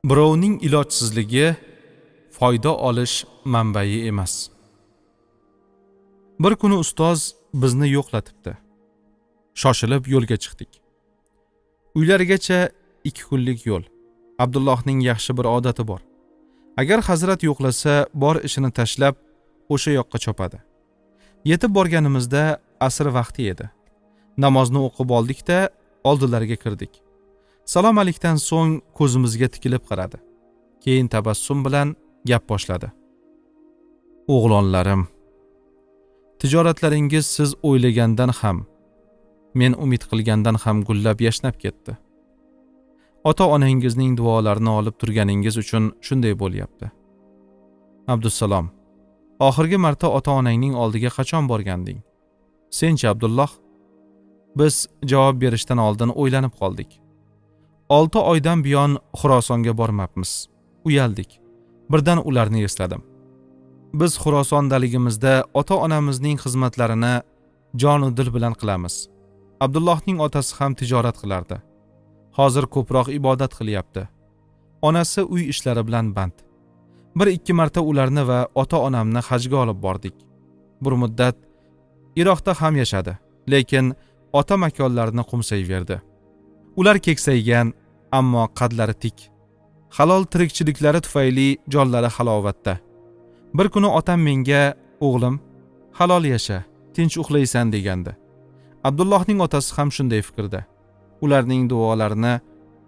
Birovning ilojsizligi foyda olish manbai emas. Bir kuni ustoz bizni yo'qlatibdi. Shoshilib yo'lga chiqdik. Uylarigacha 2 kunlik yo'l. Abdullohning yaxshi bir odati bor. Agar hazrat yo'qlasa, bor ishini tashlab o'sha yoqqa chopadi. Yetib borganimizda asr vaqti edi. Namozni o'qib oldik-da, oldilariga kirdik. Salom alikdan so'ng ko'zimizga tikilib qaradi. Keyin tabassum bilan gap boshladi. O'g'lonlarim, tijoratlaringiz siz o'ylagandan ham, men umid qilgandan ham gullab yashnab ketdi. Ota-onangizning duolarini olib turganingiz uchun shunday bo'lyapti. Abdusalom, oxirgi marta ota-onangning oldiga qachon borganding? Senchi Abdulloh? Biz javob berishdan oldin o'ylanib qoldik. 6 oydan buyon Xurosonga bormabmiz. Uyaldik. Birdan ularni esladim. Biz Xurosondaligimizda ota-onamizning xizmatlarini jon va dil bilan qilamiz. Abdullohning otasi ham tijorat qilardi. Hozir ko'proq ibodat qilyapti. Onasi uy ishlari bilan band. 1-2 marta ularni va ota-onamni hajga olib bordik. Bir muddat Iroqda ham yashadi, lekin ota makonlarini qo'msayverdi. Ular keksaygan, ammo qadlari tik. Halol tirikchiliklari tufayli jonlari halovatda. Bir kuni otam menga, "O'g'lim, halol yasha, tinch uxlaysan" degandi. Abdullohning otasi ham shunday fikrda. Ularning duolarini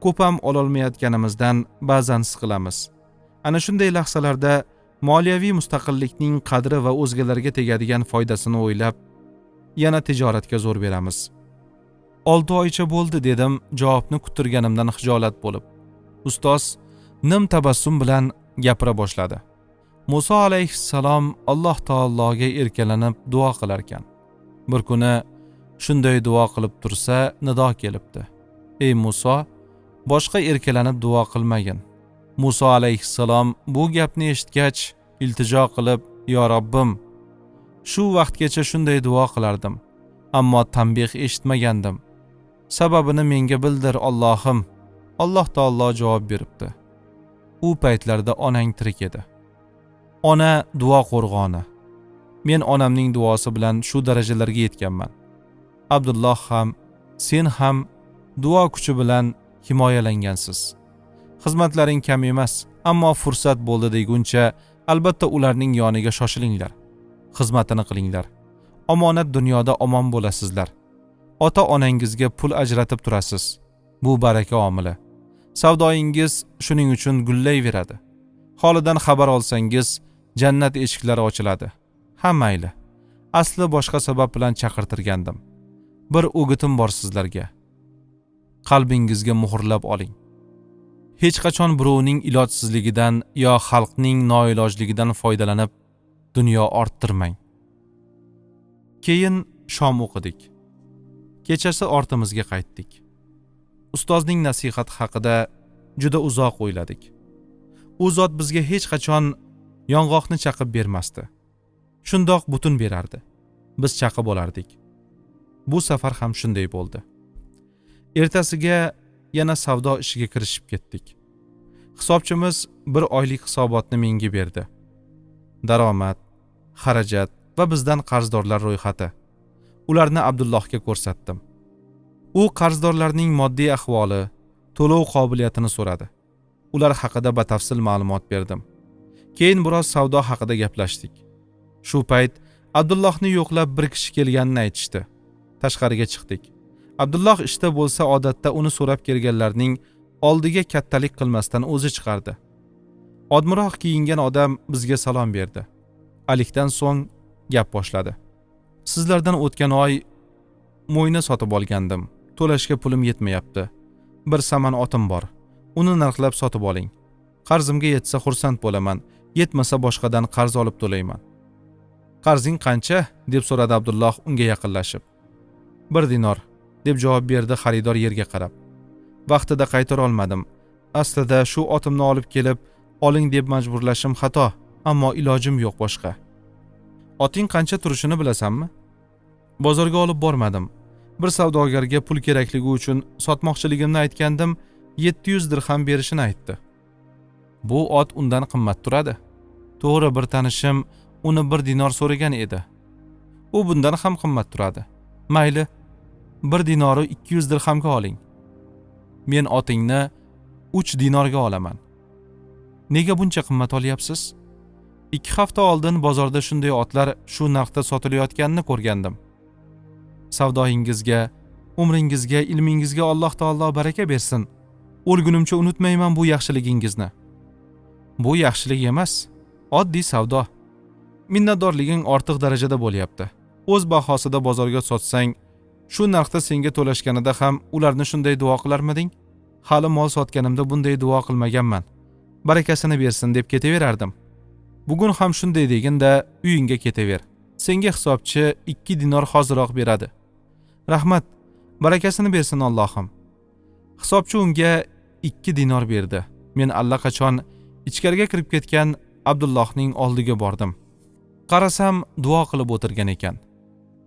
ko'p ham ololmayotganimizdan ba'zan siqilamiz. Ana shunday lahzalarda moliyaviy mustaqillikning qadri va o'zgalarga tegadigan foydasini o'ylab, yana tijoratga zo'r beramiz. 6 oycha bo'ldi dedim, javobni kuttirganimdan xijolat bo'lib. Ustoz nim tabassum bilan gapira boshladi. Muso alayhissalom Alloh taologa erkalanib duo qilar ekan. Bir kuni shunday duo qilib tursa, nido kelibdi. Ey Muso, boshqa erkalanib duo qilmagin. Muso alayhissalom bu gapni eshitgach, iltijo qilib, "Yo Robbim, shu vaqtgacha shunday duo qilardim, ammo tanbih eshitmagandim. Sababini menga bildir, Allohim." Alloh taolo javob beribdi. U paytlarda onang tirik edi. Ona duo qo'rg'oni. Men onamning duosi bilan shu darajalarga yetganman. Abdulloh ham, sen ham duo kuchi bilan himoyalangansiz. Xizmatlaring kam emas, ammo fursat bo'ldi deguncha albatta ularning yoniga shoshilinglar. Xizmatini qilinglar. Omonat dunyoda omon bo'lasizlar. Ota-onangizga pul ajratib turasiz. Bu baraka omili. Savdoyingiz shuning uchun gullayveradi. Holidan xabar olsangiz, jannat eshiklari ochiladi. Ha mayli. Asli boshqa sabab bilan chaqirtirgandim. Bir o'gitim bor sizlarga. Qalbingizga muhrlab oling. Hech qachon birovning ilojsizligidan yo xalqning noilojligidan foydalanib dunyo orttirmang. Keyin shom o'qidik. Kechasi ortimizga qaytdik. Ustozning nasihati haqida juda uzoq o'yladik. U zot bizga hech qachon yong'oqni chaqib bermasdi. Shundoq butun berardi. Biz chaqib olardik. Bu safar ham shunday bo'ldi. Ertasiga yana savdo ishiga kirishib ketdik. Hisobchimiz bir oylik hisobotni menga berdi. Daromad, xarajat va bizdan qarzdorlar ro'yxati. Ularni Abdullohga ko'rsatdim. U qarzdorlarning moddiy ahvoli, to'lov qobiliyatini so'radi. Ular haqida batafsil ma'lumot berdim. Keyin biroz savdo haqida gaplashdik. Shu payt Abdullohni yo'qlab bir kishi kelganini aytishdi. Tashqariga chiqdik. Abdulloh ishda bo'lsa odatda uni so'rab kelganlarning oldiga kattalik qilmasdan o'zi chiqardi. Odmiroq kiyingan odam bizga salom berdi. Alikdan so'ng gap boshladi. Sizlardan o'tgan oy mo'yna sotib olgandim. To'lashga pulim yetmayapti. Bir saman otim bor. Uni narxlab sotib oling. Qarzimga yetsa xursand bo'laman, yetmasa boshqadan qarz olib to'layman. Qarzing qancha? Deb so'radi Abdulloh unga yaqinlashib. 1 dinor deb javob berdi xaridor yerga qarab. Vaqtida qaytara olmadim. Aslida shu otimni olib kelib, oling deb majburlashim xato, ammo ilojim yo'q boshqa. Oting qancha turishini bilasanmi? Bozorga olib bormadim. Bir savdogarga pul kerakligi uchun sotmoqchiligimni aytgandim, 700 dirham berishini aytdi. Bu ot undan qimmat turadi. To'g'ri, bir tanishim uni 1 dinor so'ragan edi. U bundan ham qimmat turadi. Mayli, 1 dinori 200 dirhamga oling. Men otingni 3 dinorga olaman. Nega buncha qimmat olyapsiz? 2 hafta oldin bozorda shunday otlar shu narxda sotilayotganini ko'rgandim. Savdoyingizga, umringizga, ilmingizga Alloh taolo baraka bersin. O'lgunimcha unutmayman bu yaxshiligingizni. Bu yaxshilik emas, oddiy savdo. Minnatdorliging ortiq darajada bo'lyapti. O'z bahosida bozorga sotsang, shu narxda senga to'lashganida ham ularni shunday duo qilarmiding? Hali mol sotganimda bunday duo qilmaganman. Barakasini bersin deb ketaverardim. Bugun ham shunday deginda uyingga ketaver. Senga hisobchi 2 dinor hoziroq beradi. Rahmat, barakasini bersin Allohim. Hisobchi unga 2 dinor berdi. Men allaqachon ichkariga kirib ketgan Abdullohning oldiga bordim. Qarasam, duo qilib o'tirgan ekan.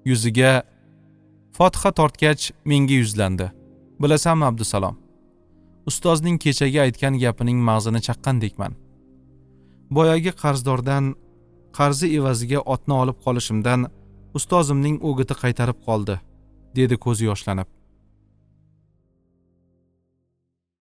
Yuziga Fotiha tortgach menga yuzlandi. Bilasanmi Abdusalom? Ustozning kechagi aytgan gapining mag'zini chaqqandekman. Boyagi qarzdordan qarzi evaziga otni olib qolishimdan ustozimning o'giti qaytarib qoldi, dedi ko'zi yoshlanib.